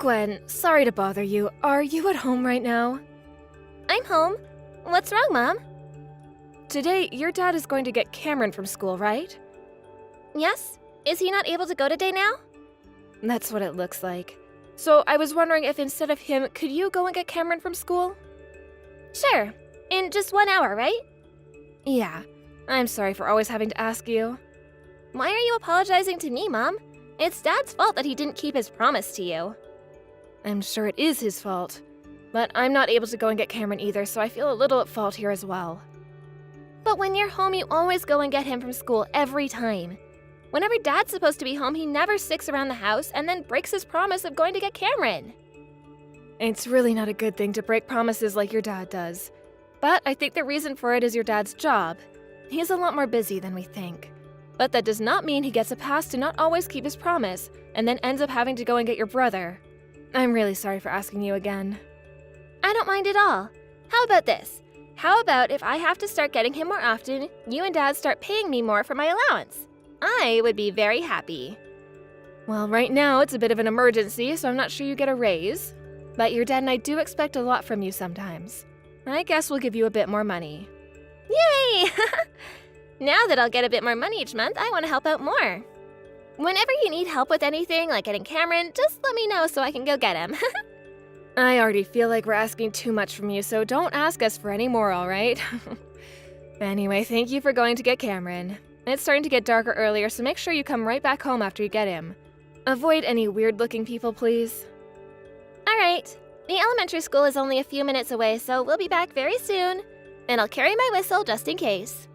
Gwen, sorry to bother you. Are you at home right now? I'm home. What's wrong, Mom? Today, your dad is going to get Cameron from school, right? Yes? Is he not able to go today now? That's what it looks like. So I was wondering if instead of him, could you go and get Cameron from school? Sure. In just 1 hour, right? Yeah. I'm sorry for always having to ask you. Why are you apologizing to me, Mom? It's Dad's fault that he didn't keep his promise to you. I'm sure it is his fault. But I'm not able to go and get Cameron either, so I feel a little at fault here as well. But when you're home, you always go and get him from school every time. Whenever Dad's supposed to be home, he never sticks around the house and then breaks his promise of going to get Cameron. It's really not a good thing to break promises like your dad does. But I think the reason for it is your dad's job. He's a lot more busy than we think. But that does not mean he gets a pass to not always keep his promise, and then ends up having to go and get your brother. I'm really sorry for asking you again. I don't mind at all. How about this? How about if I have to start getting him more often, you and Dad start paying me more for my allowance? I would be very happy. Well, right now it's a bit of an emergency, so I'm not sure you get a raise. But your dad and I do expect a lot from you sometimes. I guess we'll give you a bit more money. Yay! Now that I'll get a bit more money each month, I want to help out more. Whenever you need help with anything, like getting Cameron, just let me know so I can go get him. I already feel like we're asking too much from you, so don't ask us for any more, all right? Anyway, thank you for going to get Cameron. It's starting to get darker earlier, so make sure you come right back home after you get him. Avoid any weird-looking people, please. All right. The elementary school is only a few minutes away, so we'll be back very soon. And I'll carry my whistle just in case.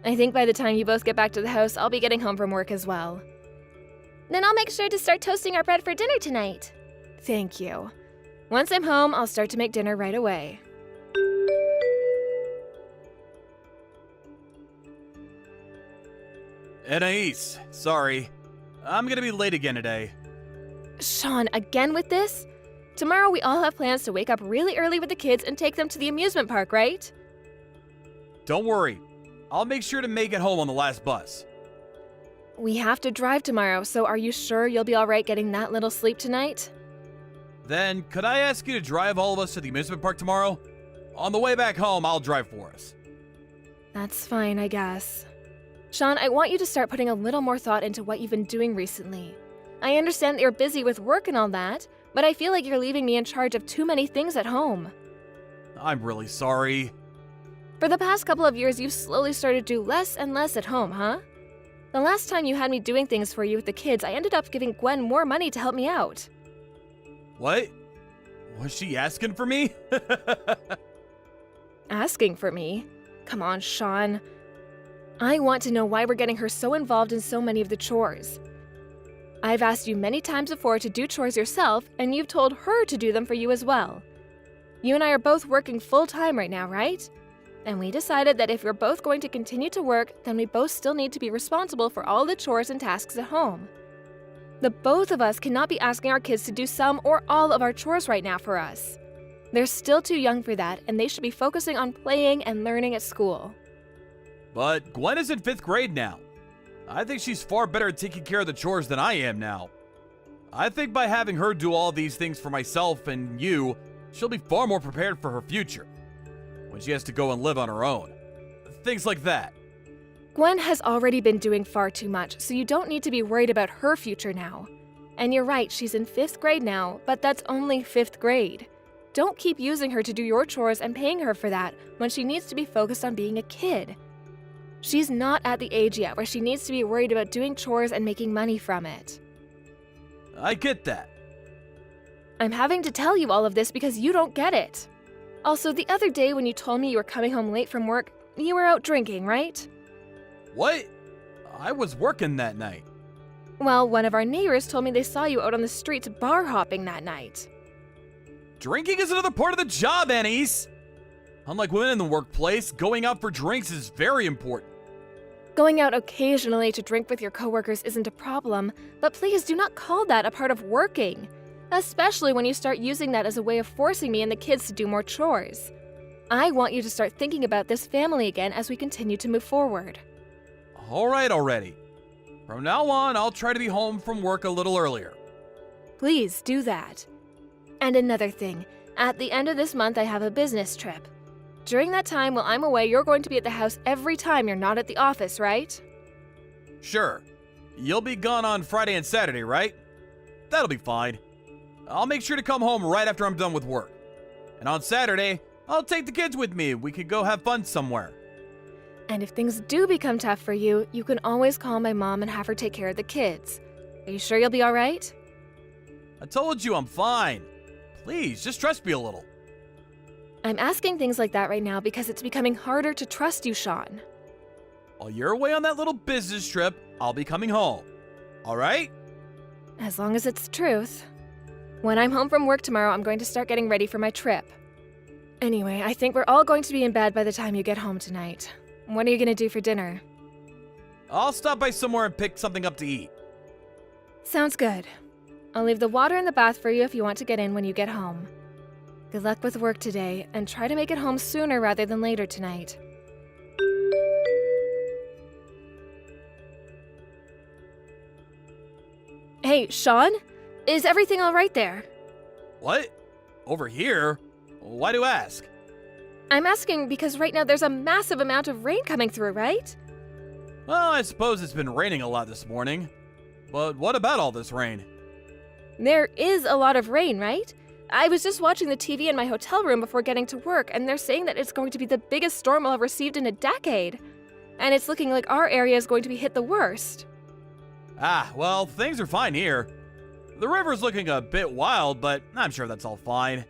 I think by the time you both get back to the house, I'll be getting home from work as well. Then I'll make sure to start toasting our bread for dinner tonight. Thank you. Once I'm home, I'll start to make dinner right away. Anais, sorry. I'm gonna be late again today. Sean, again with this? Tomorrow we all have plans to wake up really early with the kids and take them to the amusement park, right? Don't worry. I'll make sure to make it home on the last bus. We have to drive tomorrow, so are you sure you'll be alright getting that little sleep tonight? Then, could I ask you to drive all of us to the amusement park tomorrow? On the way back home, I'll drive for us. That's fine, I guess. Sean, I want you to start putting a little more thought into what you've been doing recently. I understand that you're busy with work and all that, but I feel like you're leaving me in charge of too many things at home. I'm really sorry. For the past couple of years, you've slowly started to do less and less at home, huh? The last time you had me doing things for you with the kids, I ended up giving Gwen more money to help me out. What? Was she asking for me? Asking for me? Come on, Sean. I want to know why we're getting her so involved in so many of the chores. I've asked you many times before to do chores yourself, and you've told her to do them for you as well. You and I are both working full-time right now, right? And we decided that if we're both going to continue to work, then we both still need to be responsible for all the chores and tasks at home. The both of us cannot be asking our kids to do some or all of our chores right now for us. They're still too young for that, and they should be focusing on playing and learning at school. But Gwen is in 5th grade now. I think she's far better at taking care of the chores than I am now. I think by having her do all these things for myself and you, she'll be far more prepared for her future. When she has to go and live on her own. Things like that. Gwen has already been doing far too much, so you don't need to be worried about her future now. And you're right, she's in 5th grade now, but that's only 5th grade. Don't keep using her to do your chores and paying her for that when she needs to be focused on being a kid. She's not at the age yet where she needs to be worried about doing chores and making money from it. I get that. I'm having to tell you all of this because you don't get it. Also, the other day when you told me you were coming home late from work, you were out drinking, right? What? I was working that night. Well, one of our neighbors told me they saw you out on the streets bar hopping that night. Drinking is another part of the job, Anais. Unlike women in the workplace, going out for drinks is very important. Going out occasionally to drink with your coworkers isn't a problem, but please do not call that a part of working, especially when you start using that as a way of forcing me and the kids to do more chores. I want you to start thinking about this family again as we continue to move forward. All right already. From now on, I'll try to be home from work a little earlier. Please do that. And another thing, at the end of this month I have a business trip. During that time while I'm away, you're going to be at the house every time you're not at the office, right? Sure. You'll be gone on Friday and Saturday, right? That'll be fine. I'll make sure to come home right after I'm done with work. And on Saturday, I'll take the kids with me. We could go have fun somewhere. And if things do become tough for you, you can always call my mom and have her take care of the kids. Are you sure you'll be all right? I told you I'm fine. Please, just trust me a little. I'm asking things like that right now because it's becoming harder to trust you, Sean. While you're away on that little business trip, I'll be coming home. All right? As long as it's the truth. When I'm home from work tomorrow, I'm going to start getting ready for my trip. Anyway, I think we're all going to be in bed by the time you get home tonight. What are you going to do for dinner? I'll stop by somewhere and pick something up to eat. Sounds good. I'll leave the water in the bath for you if you want to get in when you get home. Good luck with work today, and try to make it home sooner rather than later tonight. Hey, Sean? Is everything all right there? What? Over here? Why do you ask? I'm asking because right now there's a massive amount of rain coming through, right? Well, I suppose it's been raining a lot this morning. But what about all this rain? There is a lot of rain, right? I was just watching the TV in my hotel room before getting to work, and they're saying that it's going to be the biggest storm we'll have received in a decade. And it's looking like our area is going to be hit the worst. Well, things are fine here. The river's looking a bit wild, but I'm sure that's all fine.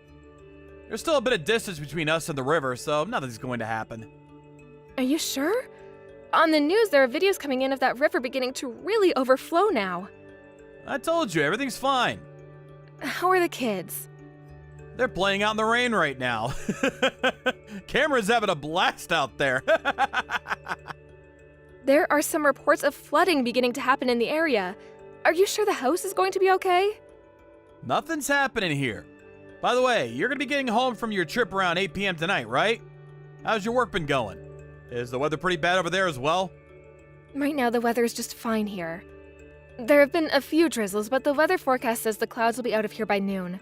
There's still a bit of distance between us and the river, so nothing's going to happen. Are you sure? On the news, there are videos coming in of that river beginning to really overflow now. I told you, everything's fine. How are the kids? They're playing out in the rain right now. Cameron's having a blast out there. There are some reports of flooding beginning to happen in the area. Are you sure the house is going to be okay? Nothing's happening here. By the way, you're going to be getting home from your trip around 8 p.m. tonight, right? How's your work been going? Is the weather pretty bad over there as well? Right now, the weather is just fine here. There have been a few drizzles, but the weather forecast says the clouds will be out of here by noon.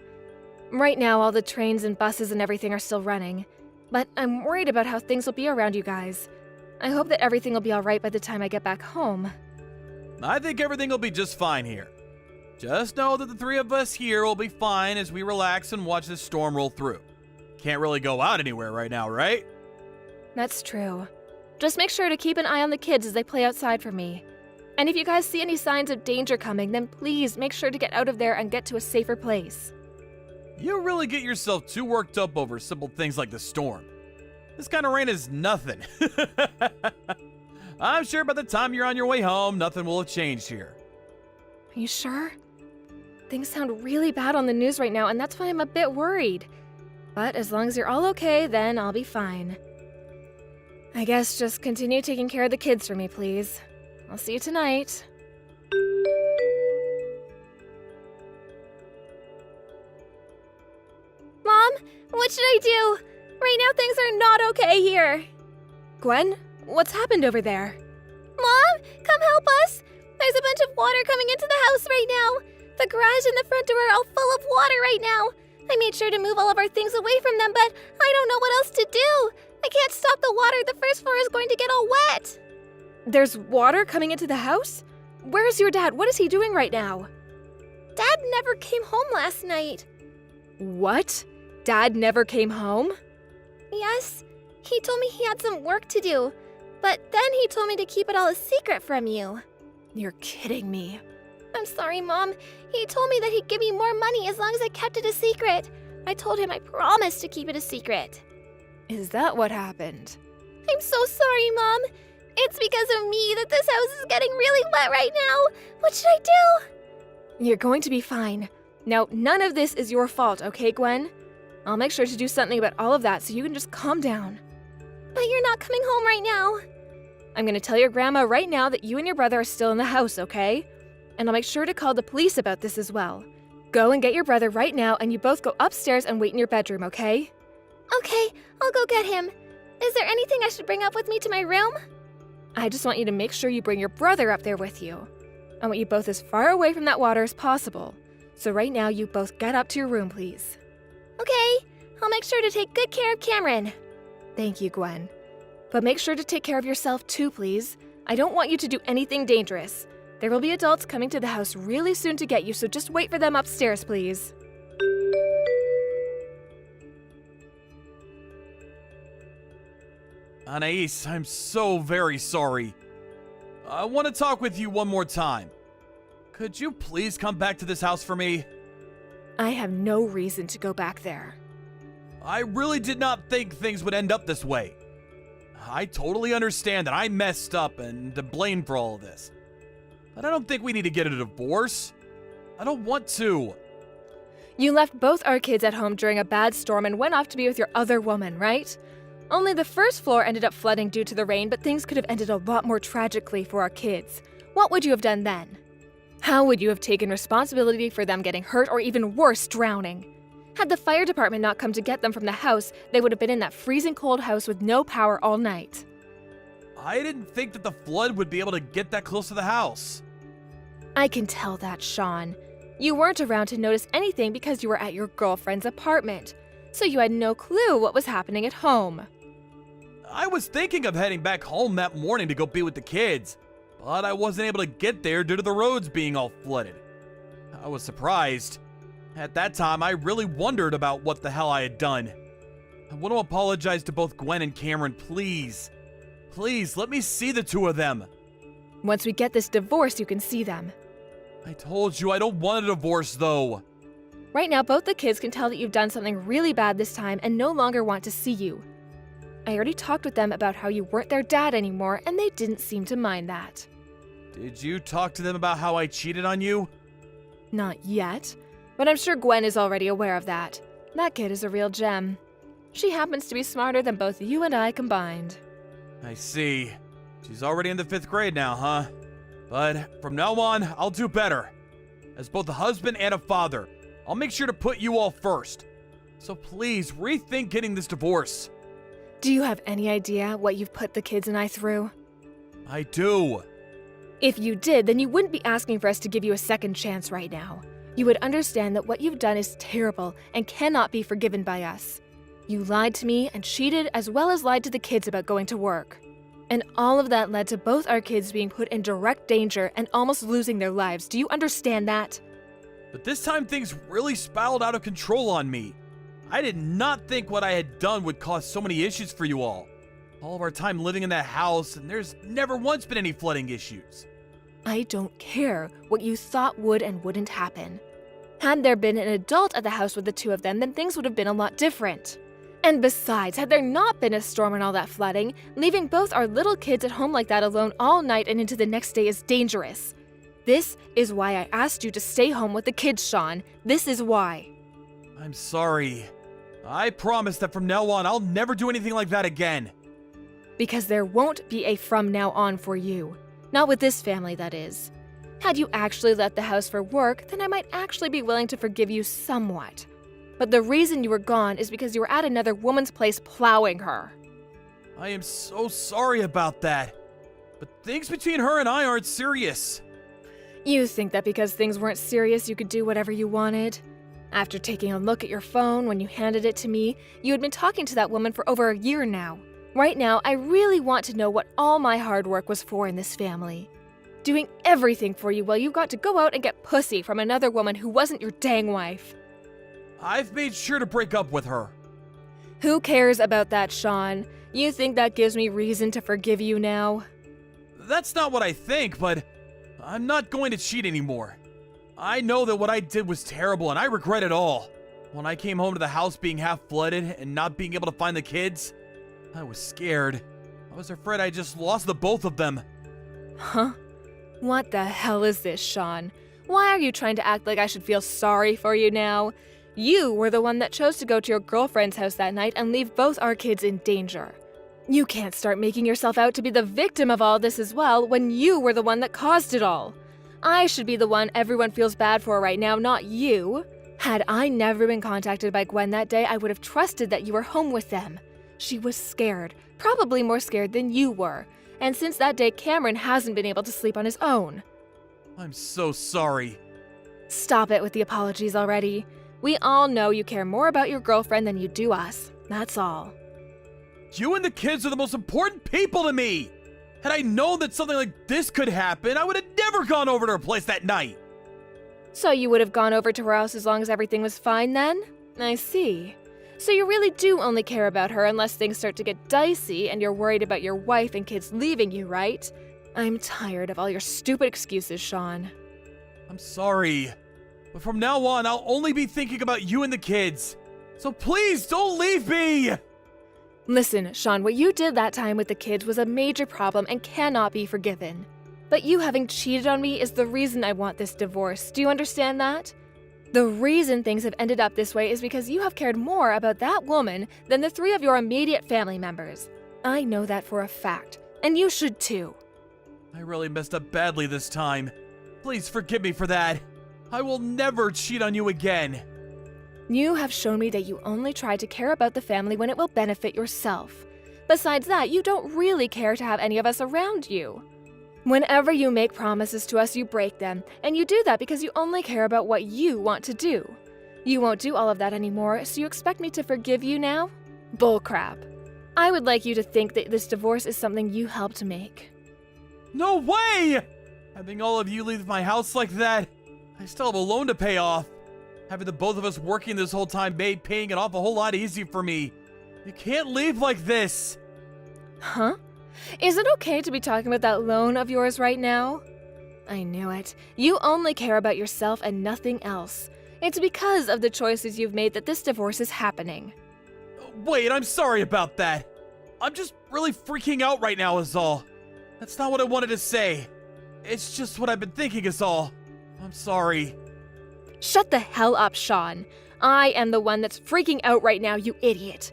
Right now, all the trains and buses and everything are still running. But I'm worried about how things will be around you guys. I hope that everything will be all right by the time I get back home. I think everything will be just fine here. Just know that the three of us here will be fine as we relax and watch this storm roll through. Can't really go out anywhere right now, right? That's true. Just make sure to keep an eye on the kids as they play outside for me. And if you guys see any signs of danger coming, then please make sure to get out of there and get to a safer place. You really get yourself too worked up over simple things like the storm. This kind of rain is nothing. I'm sure by the time you're on your way home, nothing will have changed here. Are you sure? Things sound really bad on the news right now, and that's why I'm a bit worried. But as long as you're all okay, then I'll be fine. I guess just continue taking care of the kids for me, please. I'll see you tonight. Mom, what should I do? Right now things are not okay here. Gwen, what's happened over there? Mom, come help us. There's a bunch of water coming into the house right now. The garage and the front door are all full of water right now. I made sure to move all of our things away from them, but I don't know what else to do. I can't stop the water. The first floor is going to get all wet. There's water coming into the house? Where's your dad? What is he doing right now? Dad never came home last night. What? Dad never came home? Yes, he told me he had some work to do, but then he told me to keep it all a secret from you. You're kidding me. I'm sorry, Mom. He told me that he'd give me more money as long as I kept it a secret. I told him I promised to keep it a secret. Is that what happened? I'm so sorry, Mom. It's because of me that this house is getting really wet right now. What should I do? You're going to be fine. Now, none of this is your fault, okay, Gwen? I'll make sure to do something about all of that so you can just calm down. But you're not coming home right now. I'm going to tell your grandma right now that you and your brother are still in the house, okay? And I'll make sure to call the police about this as well. Go and get your brother right now, and you both go upstairs and wait in your bedroom, okay? Okay, I'll go get him. Is there anything I should bring up with me to my room? I just want you to make sure you bring your brother up there with you. I want you both as far away from that water as possible. So right now, you both get up to your room, please. Okay, I'll make sure to take good care of Cameron. Thank you, Gwen. But make sure to take care of yourself too, please. I don't want you to do anything dangerous. There will be adults coming to the house really soon to get you, so just wait for them upstairs, please. Anais, I'm so very sorry. I want to talk with you one more time. Could you please come back to this house for me? I have no reason to go back there. I really did not think things would end up this way. I totally understand that I messed up and to blame for all of this. But I don't think we need to get a divorce. I don't want to. You left both our kids at home during a bad storm and went off to be with your other woman, right? Only the first floor ended up flooding due to the rain, but things could have ended a lot more tragically for our kids. What would you have done then? How would you have taken responsibility for them getting hurt or even worse, drowning? Had the fire department not come to get them from the house, they would have been in that freezing cold house with no power all night. I didn't think that the flood would be able to get that close to the house. I can tell that, Sean. You weren't around to notice anything because you were at your girlfriend's apartment, so you had no clue what was happening at home. I was thinking of heading back home that morning to go be with the kids, but I wasn't able to get there due to the roads being all flooded. I was surprised. At that time, I really wondered about what the hell I had done. I want to apologize to both Gwen and Cameron, please. Please, let me see the two of them. Once we get this divorce, you can see them. I told you I don't want a divorce, though. Right now, both the kids can tell that you've done something really bad this time and no longer want to see you. I already talked with them about how you weren't their dad anymore, and they didn't seem to mind that. Did you talk to them about how I cheated on you? Not yet, but I'm sure Gwen is already aware of that. That kid is a real gem. She happens to be smarter than both you and I combined. I see. She's already in the 5th grade now, huh? But from now on, I'll do better. As both a husband and a father, I'll make sure to put you all first. So please, rethink getting this divorce. Do you have any idea what you've put the kids and I through? I do. If you did, then you wouldn't be asking for us to give you a second chance right now. You would understand that what you've done is terrible and cannot be forgiven by us. You lied to me and cheated, as well as lied to the kids about going to work. And all of that led to both our kids being put in direct danger and almost losing their lives. Do you understand that? But this time things really spiraled out of control on me. I did not think what I had done would cause so many issues for you all. All of our time living in that house, and there's never once been any flooding issues. I don't care what you thought would and wouldn't happen. Had there been an adult at the house with the two of them, then things would have been a lot different. And besides, had there not been a storm and all that flooding, leaving both our little kids at home like that alone all night and into the next day is dangerous. This is why I asked you to stay home with the kids, Sean. This is why. I'm sorry. I promise that from now on, I'll never do anything like that again. Because there won't be a from now on for you. Not with this family, that is. Had you actually left the house for work, then I might actually be willing to forgive you somewhat. But the reason you were gone is because you were at another woman's place plowing her. I am so sorry about that. But things between her and I aren't serious. You think that because things weren't serious, you could do whatever you wanted? After taking a look at your phone when you handed it to me, you had been talking to that woman for over a year now. Right now, I really want to know what all my hard work was for in this family. Doing everything for you while you got to go out and get pussy from another woman who wasn't your dang wife. I've made sure to break up with her. Who cares about that, Sean? You think that gives me reason to forgive you now? That's not what I think, but I'm not going to cheat anymore. I know that what I did was terrible and I regret it all. When I came home to the house being half flooded and not being able to find the kids, I was scared. I was afraid I just lost the both of them. Huh? What the hell is this, Sean? Why are you trying to act like I should feel sorry for you now? You were the one that chose to go to your girlfriend's house that night and leave both our kids in danger. You can't start making yourself out to be the victim of all this as well when you were the one that caused it all. I should be the one everyone feels bad for right now, not you. Had I never been contacted by Gwen that day, I would have trusted that you were home with them. She was scared, probably more scared than you were. And since that day, Cameron hasn't been able to sleep on his own. I'm so sorry. Stop it with the apologies already. We all know you care more about your girlfriend than you do us. That's all. You and the kids are the most important people to me! Had I known that something like this could happen, I would have never gone over to her place that night! So you would have gone over to her house as long as everything was fine then? I see. So you really do only care about her unless things start to get dicey and you're worried about your wife and kids leaving you, right? I'm tired of all your stupid excuses, Sean. I'm sorry, but from now on, I'll only be thinking about you and the kids. So please don't leave me! Listen, Sean, what you did that time with the kids was a major problem and cannot be forgiven. But you having cheated on me is the reason I want this divorce. Do you understand that? The reason things have ended up this way is because you have cared more about that woman than the 3 of your immediate family members. I know that for a fact, and you should too. I really messed up badly this time. Please forgive me for that. I will never cheat on you again. You have shown me that you only try to care about the family when it will benefit yourself. Besides that, you don't really care to have any of us around you. Whenever you make promises to us, you break them, and you do that because you only care about what you want to do. You won't do all of that anymore, so you expect me to forgive you now? Bullcrap. I would like you to think that this divorce is something you helped make. No way! Having all of you leave my house like that, I still have a loan to pay off. Having the both of us working this whole time made paying it off a whole lot easier for me. You can't leave like this. Huh? Is it okay to be talking about that loan of yours right now? I knew it. You only care about yourself and nothing else. It's because of the choices you've made that this divorce is happening. Wait, I'm sorry about that. I'm just really freaking out right now is all. That's not what I wanted to say. It's just what I've been thinking is all. I'm sorry. Shut the hell up, Sean. I am the one that's freaking out right now, you idiot.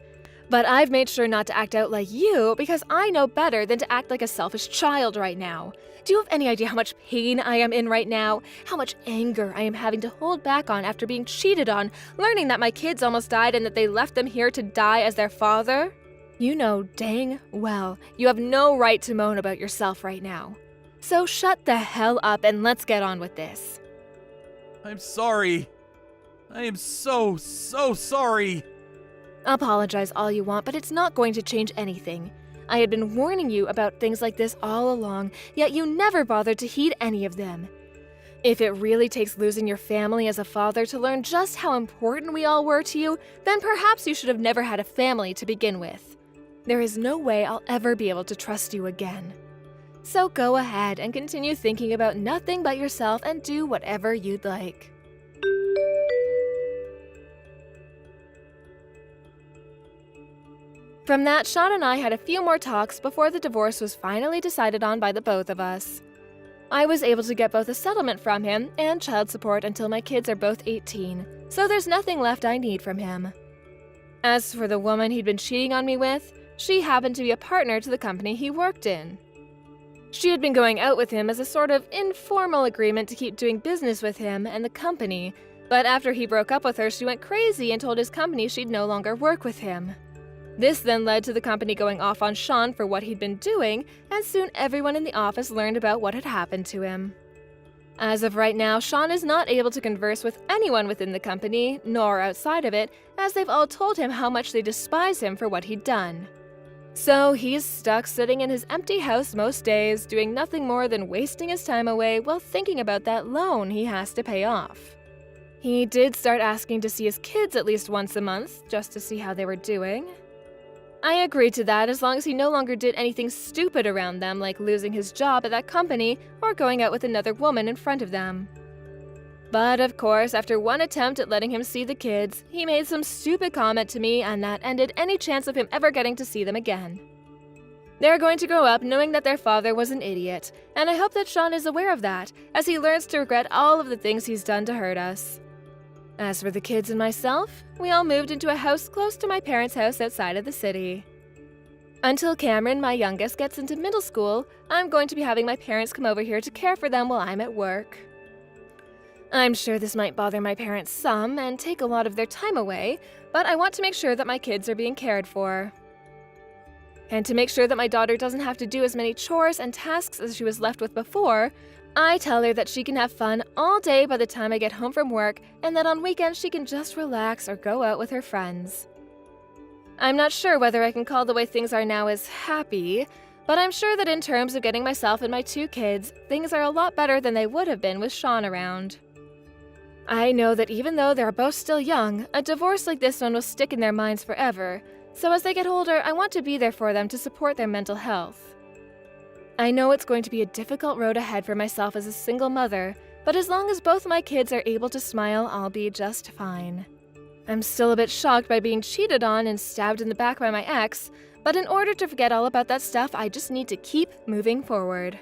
But I've made sure not to act out like you because I know better than to act like a selfish child right now. Do you have any idea how much pain I am in right now? How much anger I am having to hold back on after being cheated on, learning that my kids almost died and that they left them here to die as their father? You know dang well you have no right to moan about yourself right now. So shut the hell up and let's get on with this. I'm sorry. I am so sorry. Apologize all you want, but it's not going to change anything. I had been warning you about things like this all along, yet you never bothered to heed any of them. If it really takes losing your family as a father to learn just how important we all were to you, then perhaps you should have never had a family to begin with. There is no way I'll ever be able to trust you again. So go ahead and continue thinking about nothing but yourself and do whatever you'd like. From that, Sean and I had a few more talks before the divorce was finally decided on by the both of us. I was able to get both a settlement from him and child support until my kids are both 18, so there's nothing left I need from him. As for the woman he'd been cheating on me with, she happened to be a partner to the company he worked in. She had been going out with him as a sort of informal agreement to keep doing business with him and the company, but after he broke up with her, she went crazy and told his company she'd no longer work with him. This then led to the company going off on Sean for what he'd been doing, and soon everyone in the office learned about what had happened to him. As of right now, Sean is not able to converse with anyone within the company, nor outside of it, as they've all told him how much they despise him for what he'd done. So he's stuck sitting in his empty house most days, doing nothing more than wasting his time away while thinking about that loan he has to pay off. He did start asking to see his kids at least once a month, just to see how they were doing. I agreed to that as long as he no longer did anything stupid around them, like losing his job at that company or going out with another woman in front of them. But of course, after one attempt at letting him see the kids, he made some stupid comment to me, and that ended any chance of him ever getting to see them again. They're going to grow up knowing that their father was an idiot, and I hope that Sean is aware of that, as he learns to regret all of the things he's done to hurt us. As for the kids and myself, we all moved into a house close to my parents' house outside of the city. Until Cameron, my youngest, gets into middle school, I'm going to be having my parents come over here to care for them while I'm at work. I'm sure this might bother my parents some and take a lot of their time away, but I want to make sure that my kids are being cared for. And to make sure that my daughter doesn't have to do as many chores and tasks as she was left with before, I tell her that she can have fun all day by the time I get home from work, and that on weekends she can just relax or go out with her friends. I'm not sure whether I can call the way things are now as happy, but I'm sure that in terms of getting myself and my 2 kids, things are a lot better than they would have been with Sean around. I know that even though they're both still young, a divorce like this one will stick in their minds forever, so as they get older, I want to be there for them to support their mental health. I know it's going to be a difficult road ahead for myself as a single mother, but as long as both my kids are able to smile, I'll be just fine. I'm still a bit shocked by being cheated on and stabbed in the back by my ex, but in order to forget all about that stuff, I just need to keep moving forward.